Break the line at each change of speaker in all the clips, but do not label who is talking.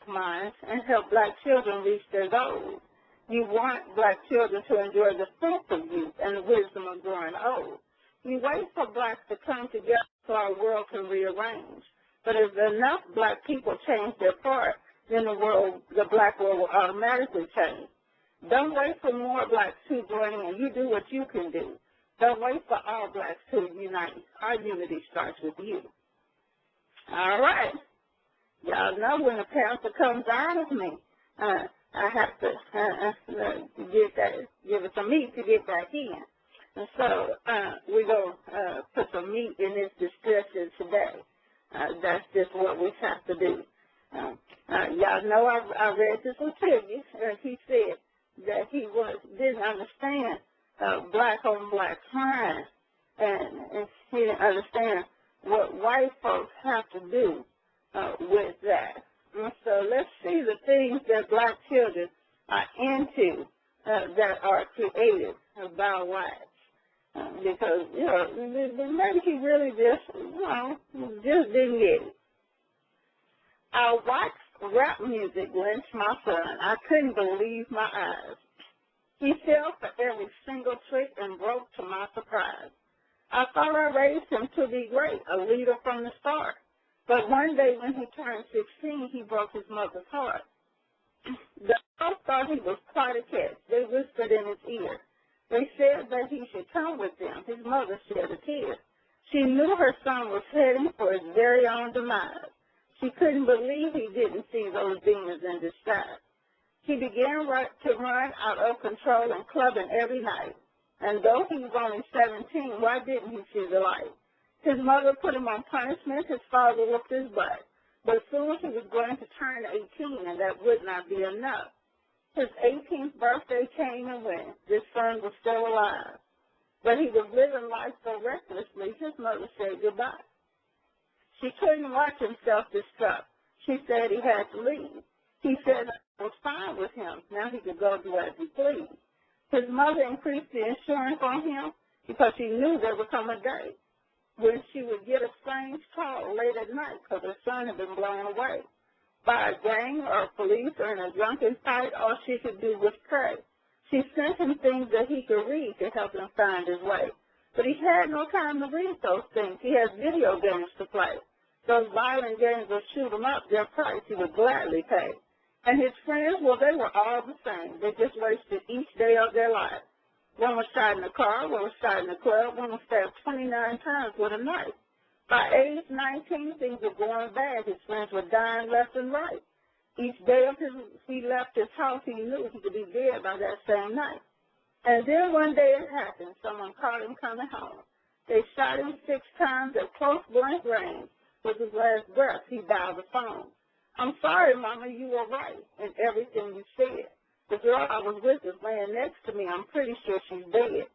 minds and help black children reach their goals. You want black children to enjoy the fruits of youth and the wisdom of growing old. You wait for blacks to come together so our world can rearrange. But if enough black people change their part, then the black world will automatically change. Don't wait for more blacks to join in. You do what you can do. Don't wait for all blacks to unite. Our unity starts with you. All right. Y'all know when the pastor comes out of me, I have to give it some meat to get back in. And so we're going to put some meat in this discussion today. That's just what we have to do. Y'all know I read this with Tiggy. He said that he didn't understand black-on-black crime, and he didn't understand what white folks have to do with that. And so let's see the things that black children are into that are created by whites. Because, maybe he really just didn't get it. I watched rap music lynch my son. I couldn't believe my eyes. He fell for every single trick and broke to my surprise. I thought I raised him to be great, a leader from the start. But one day when he turned 16, he broke his mother's heart. The girls thought he was quite a catch. They whispered in his ear. They said that he should come with them. His mother shed a tear. She knew her son was heading for his very own demise. She couldn't believe he didn't see those demons in disguise. He began to run out of control and clubbing every night. And though he was only 17, why didn't he see the light? His mother put him on punishment. His father whooped his butt. But soon he was going to turn 18, and that would not be enough. His 18th birthday came and went. This son was still alive. But he was living life so recklessly, his mother said goodbye. She couldn't watch him self-destruct. She said he had to leave. He said it was fine with him. Now he could go do as he pleased. His mother increased the insurance on him because she knew there would come a day when she would get a strange call late at night because her son had been blown away by a gang or police or in a drunken fight. All she could do was pray. She sent him things that he could read to help him find his way. But he had no time to read those things. He has video games to play. Those violent games will shoot him up. Their price he would gladly pay. And his friends, well, they were all the same. They just wasted each day of their life. One was shot in the car, one was shot in the club, one was stabbed 29 times with a knife. By age 19, things were going bad. His friends were dying left and right. Each day he left his house, he knew he could be dead by that same night. And then one day it happened. Someone caught him coming home. They shot him 6 times at close blank range. With his last breath, he dialed the phone. I'm sorry, Mama, you were right in everything you said. The girl I was with is laying next to me. I'm pretty sure she's dead.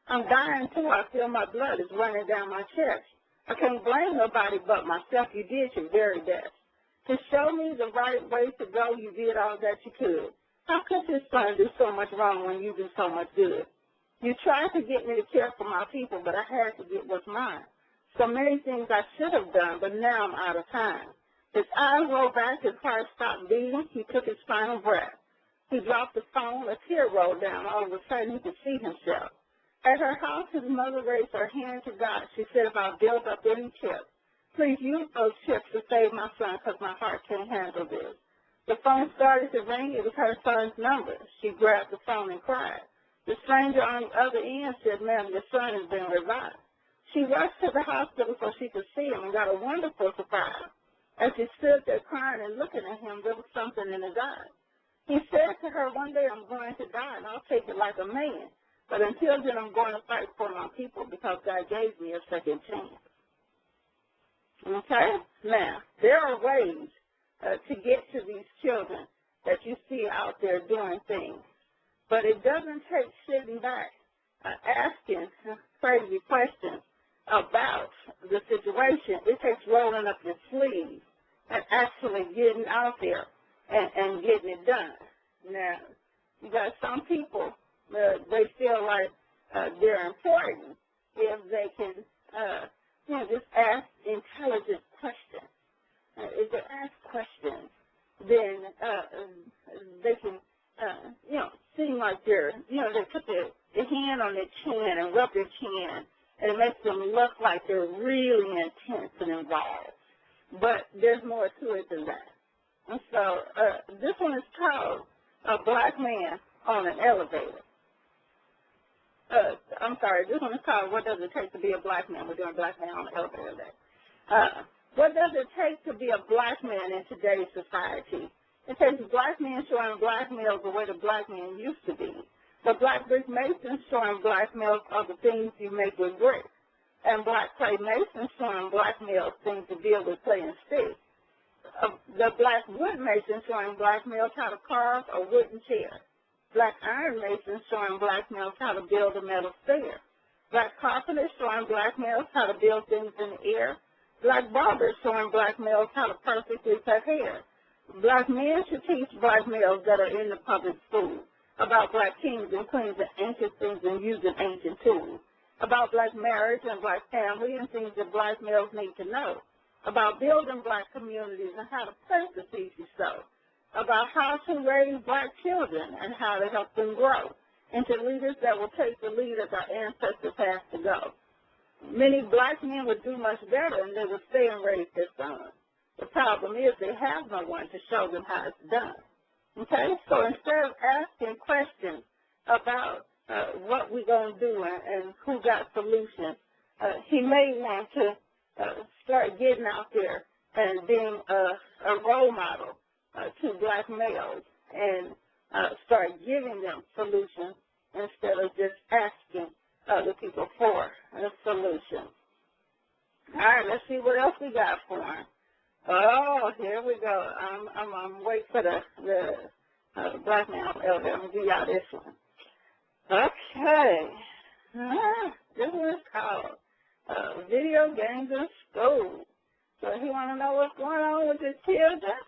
I'm dying, too. I feel my blood is running down my chest. I can't blame nobody but myself. You did your very best. To show me the right way to go, you did all that you could. How could your son do so much wrong when you do so much good? You tried to get me to care for my people, but I had to get what's mine. So many things I should have done, but now I'm out of time. His eyes rolled back, his heart stopped beating. He took his final breath. He dropped the phone, a tear rolled down. All of a sudden, he could see himself. At her house, his mother raised her hand to God. She said, if I build up any chips, please use those chips to save my son because my heart can't handle this. The phone started to ring. It was her son's number. She grabbed the phone and cried. The stranger on the other end said, ma'am, your son has been revived. She rushed to the hospital so she could see him and got a wonderful surprise. As she stood there crying and looking at him, there was something in his eyes. He said to her, one day I'm going to die, and I'll take it like a man. But until then, I'm going to fight for my people because God gave me a second chance. Okay? Now, there are ways to get to these children that you see out there doing things. But it doesn't take sitting back asking crazy questions about the situation. It takes rolling up your sleeves and actually getting out there and getting it done. Now, you got some people, they feel like they're important if they can, just ask intelligent questions. If they ask questions, then they can, seem like they're, they put their hand on their chin and rub their chin, and it makes them look like they're really intense and involved. But there's more to it than that. And so this one is called A Black Man on an Elevator. I'm sorry, this one is called What Does It Take to Be a Black Man? We're doing Black Man on an Elevator today. What does it take to be a black man in today's society? It takes black men showing black males the way the black man used to be. The black brick masons showing black males are the things you make with brick. And black clay masons showing black males things to deal with clay and stick. The black wood masons showing black males how to carve a wooden chair. Black iron masons showing black males how to build a metal stair. Black carpenters showing black males how to build things in the air. Black barbers showing black males how to perfectly cut hair. Black men should teach black males that are in the public school about black kings and queens and ancient things and using ancient tools. About black marriage and black family and things that black males need to know. About building black communities and how to plant the seeds you sow. About how to raise black children and how to help them grow into leaders that will take the lead as our ancestors have to go. Many black men would do much better and they would stay and raise their sons. The problem is they have no one to show them how it's done. Okay? So instead of asking questions about what we're going to do and who got solutions, he may want to start getting out there and being a role model to black males and start giving them solutions instead of just asking other people for a solution. All right, let's see what else we got for him. Oh, here we go. I'm waiting for the black man on the elevator. I'm going to give y'all this one. Okay. This one is called Video Games in School. So if you want to know what's going on with the children,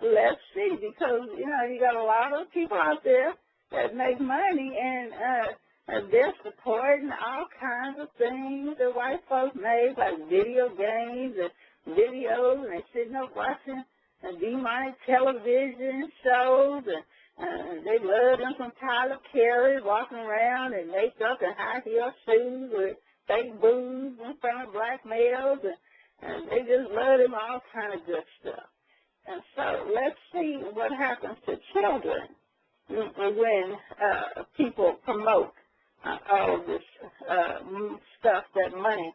let's see, because, you got a lot of people out there that make money and they're supporting all kinds of things that white folks make, like video games and videos, and they're sitting up watching demonic television shows, and they love them some Tyler Perry walking around in makeup and high heel shoes with fake boobs in front of black males, and they just love them all kind of good stuff. And so let's see what happens to children when people promote all this stuff that money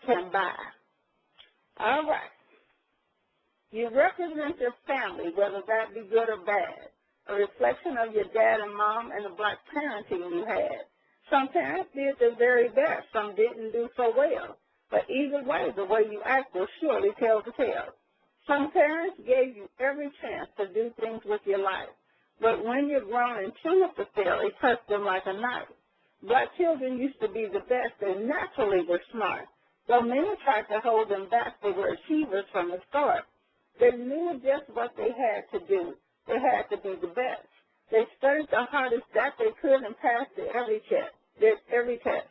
can buy. All right. You represent your family, whether that be good or bad, a reflection of your dad and mom and the black parenting you had. Some parents did their very best. Some didn't do so well. But either way, the way you act will surely tell the tale. Some parents gave you every chance to do things with your life. But when you're grown and choose to fail, it cuts them like a knife. Black children used to be the best and naturally were smart, though many tried to hold them back. They were achievers from the start. They knew just what they had to do. They had to be the best. They studied the hardest that they could and passed every test.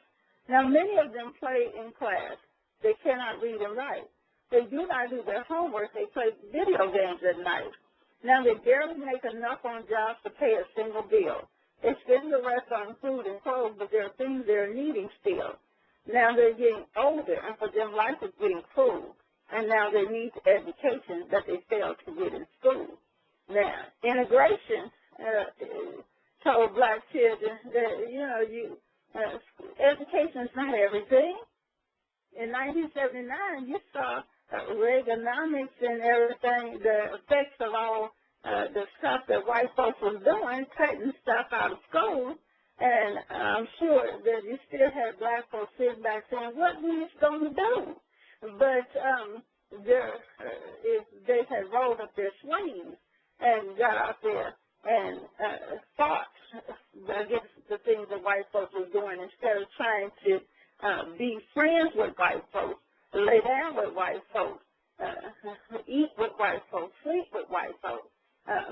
Now, many of them play in class. They cannot read and write. They do not do their homework. They play video games at night. Now, they barely make enough on jobs to pay a single bill. They spend the rest on food and clothes, but there are things they're needing still. Now they're getting older, and for them, life is getting cruel. And now they need education that they failed to get in school. Now, integration told black children that, education is not everything. In 1979, you saw Reaganomics and everything, the effects of all the stuff that white folks was doing, cutting stuff out of school, and I'm sure that you still have black folks sitting back saying, what are we going to do? But if they had rolled up their sleeves and got out there and fought against the things that white folks were doing instead of trying to be friends with white folks, lay down with white folks, eat with white folks, sleep with white folks,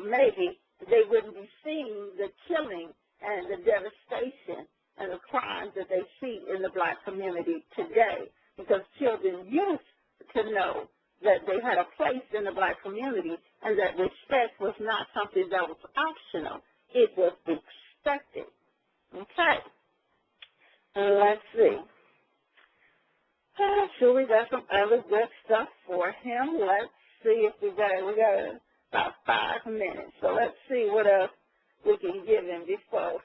maybe they wouldn't be seeing the killing and the devastation and the crimes that they see in the black community today, because children used to know that they had a place in the black community and that respect was not something that was optional. It was expected. Okay. Let's see. Sure, we got some other good stuff for him. Let's see if we got about 5 minutes. So let's see what else we can give him before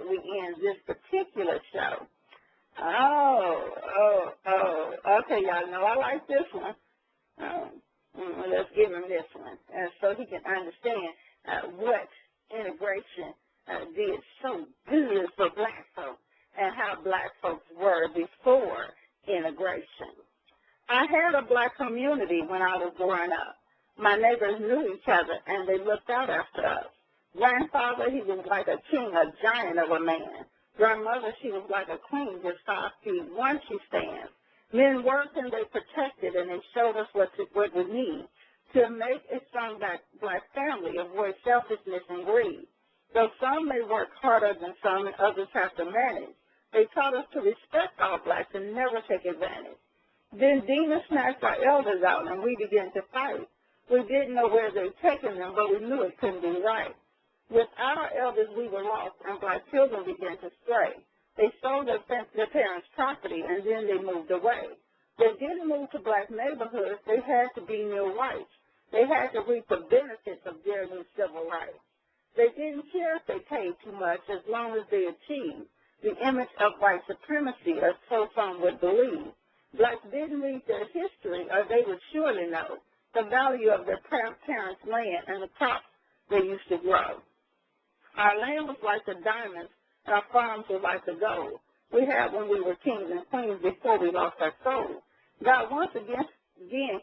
we end this particular show. Okay, y'all know I like this one. Let's give him this one so he can understand what integration did so good for black folks and how black folks were before integration. I had a black community when I was growing up. My neighbors knew each other, and they looked out after us. Grandfather, he was like a king, a giant of a man. Grandmother, she was like a queen, just 5 feet 1 she stands. Men worked and they protected, and they showed us what we need to make a strong black family, avoid selfishness and greed. Though some may work harder than some and others have to manage, they taught us to respect all blacks and never take advantage. Then demons snatched our elders out, and we began to fight. We didn't know where they were taking them, but we knew it couldn't be right. Without our elders, we were lost, and black children began to stray. They sold their parents' property, and then they moved away. They didn't move to black neighborhoods. They had to be near whites. They had to reap the benefits of their new civil rights. They didn't care if they paid too much as long as they achieved the image of white supremacy, or so some would believe. Blacks didn't read their history, or they would surely know the value of their parents' land and the crops they used to grow. Our land was like the diamonds, and our farms were like the gold we had when we were kings and queens before we lost our soul. God once again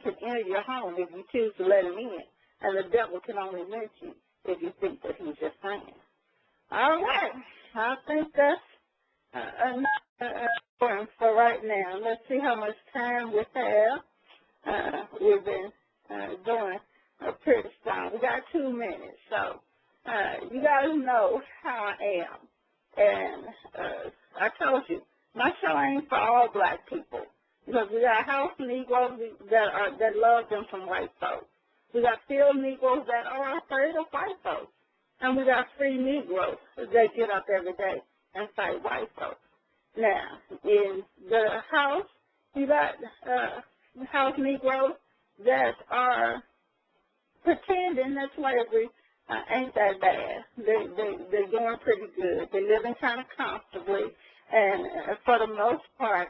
can enter your home if you choose to let him in, and the devil can only lynch you if you think that he's your friend. All right, I think that's enough for right now. Let's see how much time we have. We've been doing pretty strong. We got 2 minutes, so you guys know how I am. And I told you, my show ain't for all black people, because we got house Negroes that love them from white folks. We got field Negroes that are afraid of white folks. And we got free Negroes that get up every day and fight white folks. Now, in the house, you got house Negroes that are pretending that slavery ain't that bad. They're doing pretty good. They're living kind of comfortably, and for the most part,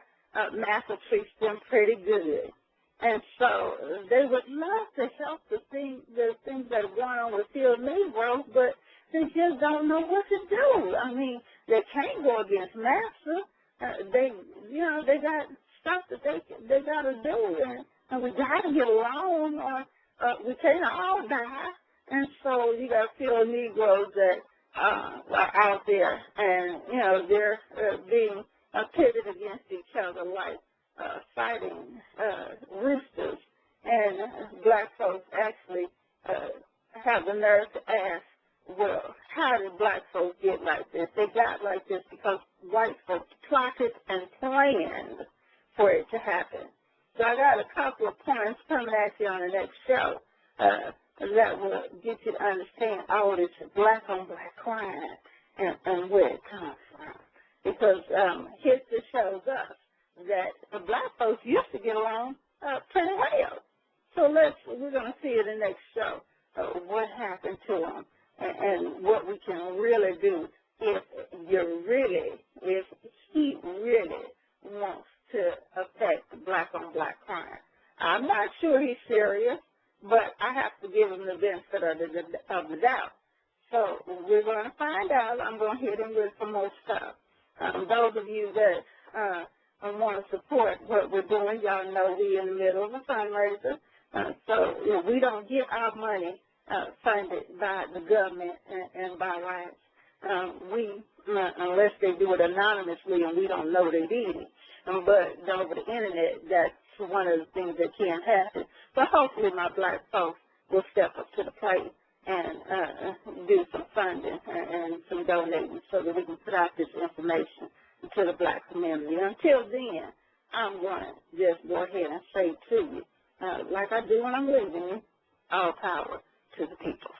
Master treats them pretty good. And so they would love to help the things that are going on with field Negroes, but they just don't know what to do. I mean, they can't go against Master. They got stuff that they got to do, and we got to get along, or we can't all die. And so you got field Negroes that are out there, and they're being pitted against each other like fighting roosters, and black folks actually have the nerve to ask, well, how did black folks get like this? They got like this because white folks plotted and planned for it to happen. So I got a couple of points coming at you on the next show that will get you to understand all this black on black crime and where it comes from. Because history shows us that the black folks used to get along pretty well. So we're going to see in the next show what happened to them and what we can really do if he really wants to affect black on black crime. I'm not sure he's serious, but I have to give him the benefit of the doubt. So we're going to find out. I'm going to hit him with some more stuff. Those of you that want to support what we're doing, y'all know we're in the middle of a fundraiser. So we don't get our money funded by the government and by rights. Unless they do it anonymously and we don't know they did it. But over the internet, that's one of the things that can happen. But hopefully my black folks will step up to the plate and do some funding and some donating so that we can put out this information to the black community. Until then, I'm going to just go ahead and say to you, like I do when I'm leaving you, all power to the people.